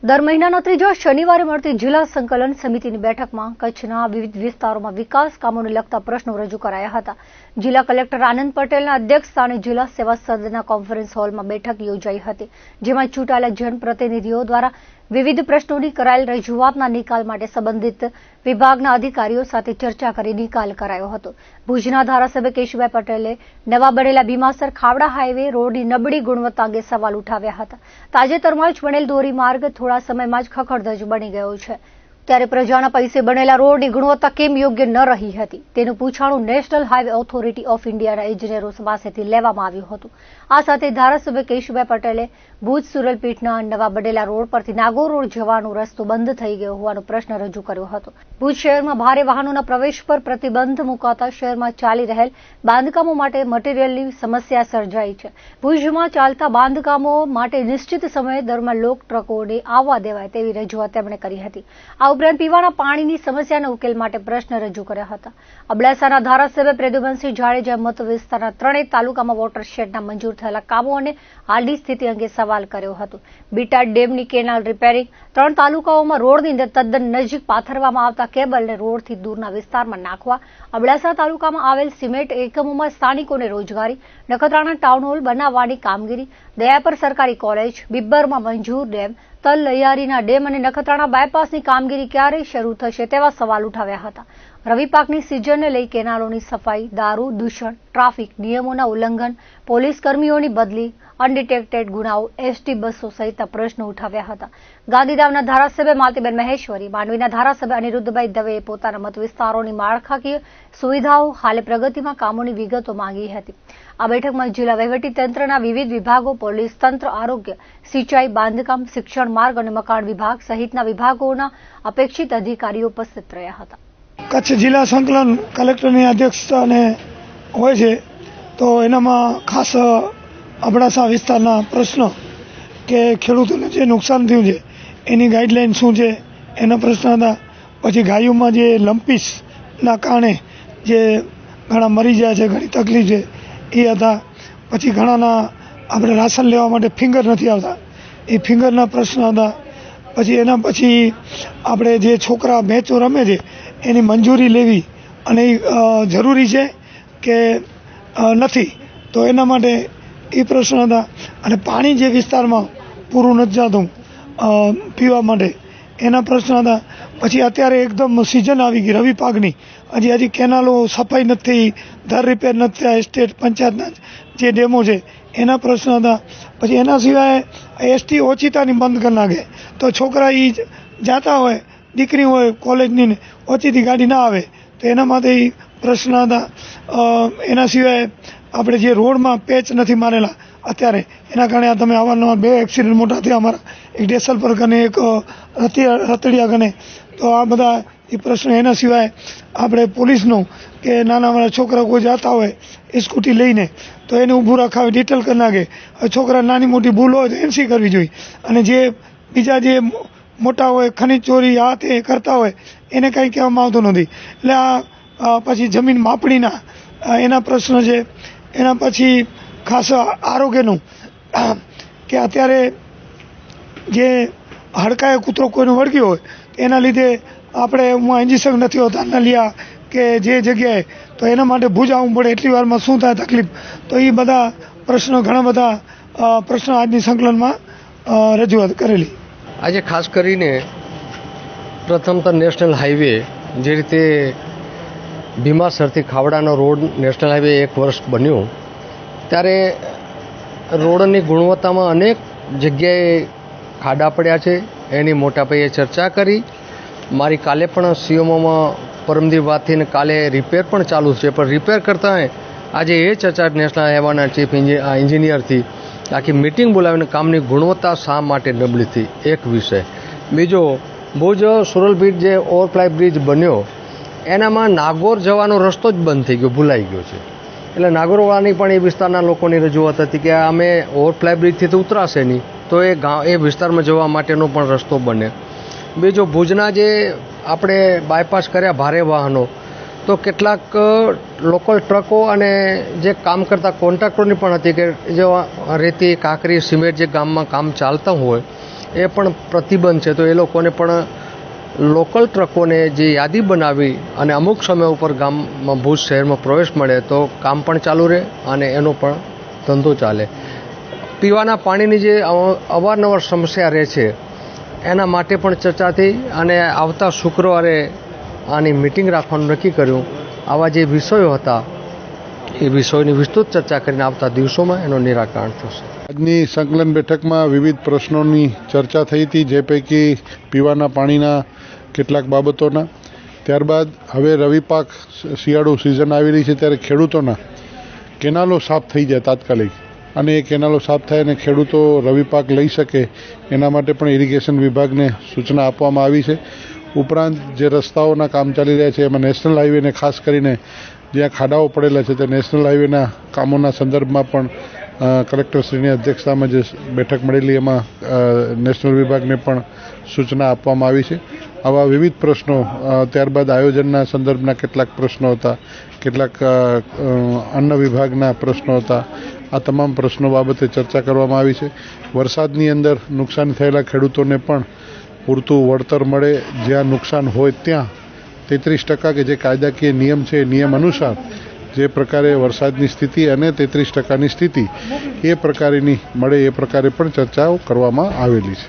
દર મહિનાના ત્રીજા શનિવારે મળતી જિલ્લા સંકલન સમિતિની બેઠકમાં કચ્છના વિવિધ વિસ્તારોમાં વિકાસ કામોને લગતા પ્રશ્નો રજૂ કરાયા હતા. જિલ્લા કલેક્ટર આનંદ પટેલના અધ્યક્ષસ્થાને જિલ્લા સેવા સદનના કોન્ફરન્સ હોલમાં બેઠક યોજાઈ હતી, જેમાં ચૂંટાયેલા જનપ્રતિનિધિઓ દ્વારા વિવિધ પ્રશ્નોની કરાયેલ રજૂઆતના નિકાલ માટે સંબંધિત વિભાગના અધિકારીઓ સાથે ચર્ચા કરી નિકાલ કરાયો હતો. ભુજના ધારાસભ્ય કેશુભાઈ પટેલે નવા બનેલા ભીમાસર ખાવડા હાઈવે રોડની નબળી ગુણવત્તા અંગે સવાલ ઉઠાવ્યા હતા. તાજેતરમાં જ બનેલ ધોરીમાર્ગ થોડા સમયમાં જ ખખડધજ બની ગયો છે, ત્યારે પ્રજાના પૈસે બનેલા રોડની ગુણવત્તા કેમ યોગ્ય ન રહી હતી તેનું પૂછાણું નેશનલ હાઈવે ઓથોરિટી ઓફ ઇન્ડિયાના ઇજનેરો પાસેથી લેવામાં આવ્યું હતું. આ સાથે ધારાસભ્ય કેશુભાઈ પટેલે ભુજ સુરલપીઠના નવા બનેલા રોડ પરથી નાગોર રોડ જવાનો રસ્તો બંધ થઈ ગયો હોવાનો પ્રશ્ન રજૂ કર્યો હતો. ભુજ શહેરમાં ભારે વાહનોના પ્રવેશ પર પ્રતિબંધ મુકાતા શહેરમાં ચાલી રહેલ બાંધકામો માટે મટીરીયલની સમસ્યા સર્જાઈ છે. ભુજમાં ચાલતા બાંધકામો માટે નિશ્ચિત સમય દરમિયાન લોક ટ્રકોને આવવા દેવાય તેવી રજૂઆત તેમણે કરી હતી. આ ઉપરાંત પીવાના પાણીની સમસ્યાના ઉકેલ માટે પ્રશ્ન રજૂ કર્યા હતા. અબડાસાના ધારાસભ્ય પ્રદ્યુમનસિંહ જાડેજા મત વિસ્તારના ત્રણેય તાલુકામાં વોટરશેડના મંજૂર થયેલા કામો અને હાલની સ્થિતિ અંગે સવાલ કર્યો હતો. બીટા ડેમની કેનાલ રિપેરિંગ, 3 તાલુકાઓમાં રોડની તદ્દન નજીક પાથરવામાં આવતા કેબલને રોડથી દૂરના વિસ્તારમાં નાખવા, અબડાસા તાલુકામાં આવેલ સિમેન્ટ એકમોમાં સ્થાનિકોને રોજગારી, નખત્રાણા ટાઉન હોલ બનાવવાની કામગીરી, દયાપર સરકારી કોલેજ, બિબ્બરમાં મંજૂર ડેમ, તલ લૈયારીના ડેમ અને નખત્રાણા બાયપાસની કામગીરી ક્યારે શરૂ થશે તેવા સવાલ ઉઠાવ્યા હતા. રવિ પાકની સિઝનને લઈ કેનાલોની સફાઈ, દારૂ, દૂષણ, ટ્રાફિક નિયમોના ઉલ્લંઘન, પોલીસ કર્મીઓની બદલી, અનડિટેક્ટેડ ગુનાઓ, એસટી બસો સહિતના પ્રશ્નો ઉઠાવ્યા હતા. ગાંધીધામના ધારાસભ્ય માલતીબેન મહેશ્વરી, માંડવીના ધારાસભ્ય અનિરુદ્ધભાઈ દવેએ પોતાના મત વિસ્તારોની માળખાકીય સુવિધાઓ, હાલે પ્રગતિમાં કામોની વિગતો માંગી હતી. આ બેઠકમાં જિલ્લા વહીવટીતંત્રના વિવિધ વિભાગો, પોલીસ તંત્ર, આરોગ્ય, સિંચાઈ, બાંધકામ, શિક્ષણ, માર્ગ અને મકાન વિભાગ સહિતના વિભાગોના અપેક્ષિત અધિકારીઓ ઉપસ્થિત રહ્યા હતા. કચ્છ જિલ્લા સંકલન કલેક્ટરની અધ્યક્ષતાને હોય છે, તો એનામાં ખાસ અબડાસા વિસ્તારના પ્રશ્નો કે ખેડૂતોને જે નુકસાન થયું છે એની ગાઈડલાઈન શું છે એના પ્રશ્ન હતા. પછી ગાયોમાં જે લંપીસના કારણે જે ઘણા મરી જાય છે, ઘણી તકલીફ છે એ હતા. પછી ઘણાના આપણે રાશન લેવા માટે ફિંગર નથી આવતા, એ ફિંગરના પ્રશ્ન હતા. પછી એના પછી આપણે જે છોકરા મેચો રમે છે એની મંજૂરી લેવી અને એ જરૂરી છે કે નથી, તો એના માટે એ પ્રશ્ન હતા. અને પાણી જે વિસ્તારમાં પૂરું નથી જતું પીવા માટે એના પ્રશ્ન હતા. પછી અત્યારે એકદમ સિઝન આવી ગઈ રવિ પાકની, હજી કેનાલો સફાઈ નથી થઈ, દર રિપેર નથી થયા, સ્ટેટ પંચાયતના જે ડેમો છે એના પ્રશ્ન હતા. પછી એના સિવાય એસટી ઓચિતાની બંધ કરી નાખે તો છોકરા એ જતા હોય, દીકરી હોય કોલેજની, ઓચિતી ગાડી ના આવે તો એના માટે પ્રશ્ન હતા. એના સિવાય આપણે જે રોડમાં પેચ નથી મારેલા અત્યારે, એના કારણે આ તમે અવારનવાર 2 એક્સિડન્ટ મોટા થયા અમારા, એક ડેસલપર કને એક રતડિયા કને, તો આ બધા એ પ્રશ્ન. એના સિવાય આપણે પોલીસનું કે નાના છોકરા કોઈ જતા હોય એ સ્કૂટી લઈને તો એને ઊભું રખાવે, ડિટેલ કરી નાખે. છોકરા નાની મોટી ભૂલ હોય તો એનસી કરવી જોઈએ. અને જે બીજા જે મોટા હોય ખનીજ ચોરી આ તે કરતા હોય એને કંઈ કહેવામાં આવતું નથી. એટલે આ પછી જમીન માપણીના એના પ્રશ્ન છે. એના પછી ખાસ આરોગ્યનું કે અત્યારે જે હડકાએ કૂતરો કોઈને વળગ્યો હોય એના લીધે આપણે ઇન્જેક્શન નથી હોતા નલિયા કે જે જગ્યાએ, તો એના માટે ભુજ આવવું પડે, એટલી વારમાં શું થાય તકલીફ. તો એ બધા પ્રશ્નો, ઘણા બધા પ્રશ્નો આજની સંકલનમાં રજૂઆત કરેલી. આજે ખાસ કરીને પ્રથમ તો નેશનલ હાઈવે જે રીતે ભીમાસરથી ખાવડાનો રોડ નેશનલ હાઈવે 1 વર્ષ બન્યો ત્યારે રોડની ગુણવત્તામાં અનેક જગ્યાએ ખાડા પડ્યા છે. એની મોટા પાયે ચર્ચા કરી. મારી કાલે પણ સીએમઓમાં પરમદી વાત થઈને કાલે રિપેર પણ ચાલુ છે, પણ રિપેર કરતાં આજે એ ચર્ચા નેશનલ હાઈવેના ચીફ એન્જિનિયરથી આખી મિટિંગ બોલાવીને કામની ગુણવત્તા શા માટે નબળી થઈ એક વિષય. બીજો, ભુજ સુરલપીઠ જે ઓવરફ્લાય બ્રિજ બન્યો એનામાં નાગોર જવાનો રસ્તો જ બંધ થઈ ગયો, ભૂલાઈ ગયો છે. એટલે નાગોરવાળાની પણ એ વિસ્તારના લોકોની રજૂઆત હતી કે અમે ઓવરફ્લાય બ્રિજથી તો ઉતરાશે નહીં, તો એ વિસ્તારમાં જવા માટેનો પણ રસ્તો બને. બીજો, ભુજના જે આપણે બાયપાસ કર્યા ભારે વાહનો, તો કેટલાક લોકલ ટ્રકો અને જે કામ કરતા કોન્ટ્રાક્ટરોની પણ હતી કે જો રેતી, કાંકરી, સિમેન્ટ જે ગામમાં કામ ચાલતા હોય એ પણ પ્રતિબંધ છે, તો એ લોકોને પણ લોકલ ટ્રકોને જે યાદી બનાવી અને અમુક સમય ઉપર ગામમાં ભુજ શહેરમાં પ્રવેશ મળે તો કામ પણ ચાલુ રહે અને એનો પણ ધંધો ચાલે. પીવાના પાણીની જે અવારનવાર સમસ્યા રહે છે એના માટે પણ ચર્ચા થઈ અને આવતા શુક્રવારે આની મિટિંગ રાખવાનું નક્કી કર્યું. આવા જે વિષયો હતા એ વિષયોની વિસ્તૃત ચર્ચા કરીને આવતા દિવસોમાં એનું નિરાકરણ થશે. આજની સંકલન બેઠકમાં વિવિધ પ્રશ્નોની ચર્ચા થઈ હતી, જે પૈકી પીવાના પાણીના કેટલાક બાબતોના. ત્યારબાદ હવે રવિ પાક શિયાળુ સિઝન આવી રહી છે ત્યારે ખેડૂતોના કેનાલો સાફ થઈ જાય તાત્કાલિક અને એ કેનાલો સાફ થાય અને ખેડૂતો રવિ પાક લઈ શકે એના માટે પણ ઇરિગેશન વિભાગને સૂચના આપવામાં આવી છે. ઉપરાંત જે રસ્તાઓના કામ ચાલી રહ્યા છે એમાં નેશનલ હાઈવેને ખાસ કરીને જ્યાં ખાડાઓ પડેલા છે તે નેશનલ હાઈવેના કામોના સંદર્ભમાં પણ કલેક્ટરશ્રીની અધ્યક્ષતામાં જે બેઠક મળેલી એમાં નેશનલ વિભાગને પણ સૂચના આપવામાં આવી છે. આવા વિવિધ પ્રશ્નો, ત્યારબાદ આયોજનના સંદર્ભના કેટલાક પ્રશ્નો હતા, કેટલાક અન્ન વિભાગના પ્રશ્નો હતા. આ તમામ પ્રશ્નો બાબતે ચર્ચા કરવામાં આવી છે. વરસાદની અંદર નુકસાન થયેલા ખેડૂતોને પણ પૂરતું વળતર મળે, જ્યાં નુકસાન હોય ત્યાં 33% કે જે કાયદાકીય નિયમ છે એ નિયમ અનુસાર જે પ્રકારે વરસાદની સ્થિતિ અને 33%ની સ્થિતિ એ પ્રકારેની મળે એ પ્રકારે પણ ચર્ચાઓ કરવામાં આવેલી છે.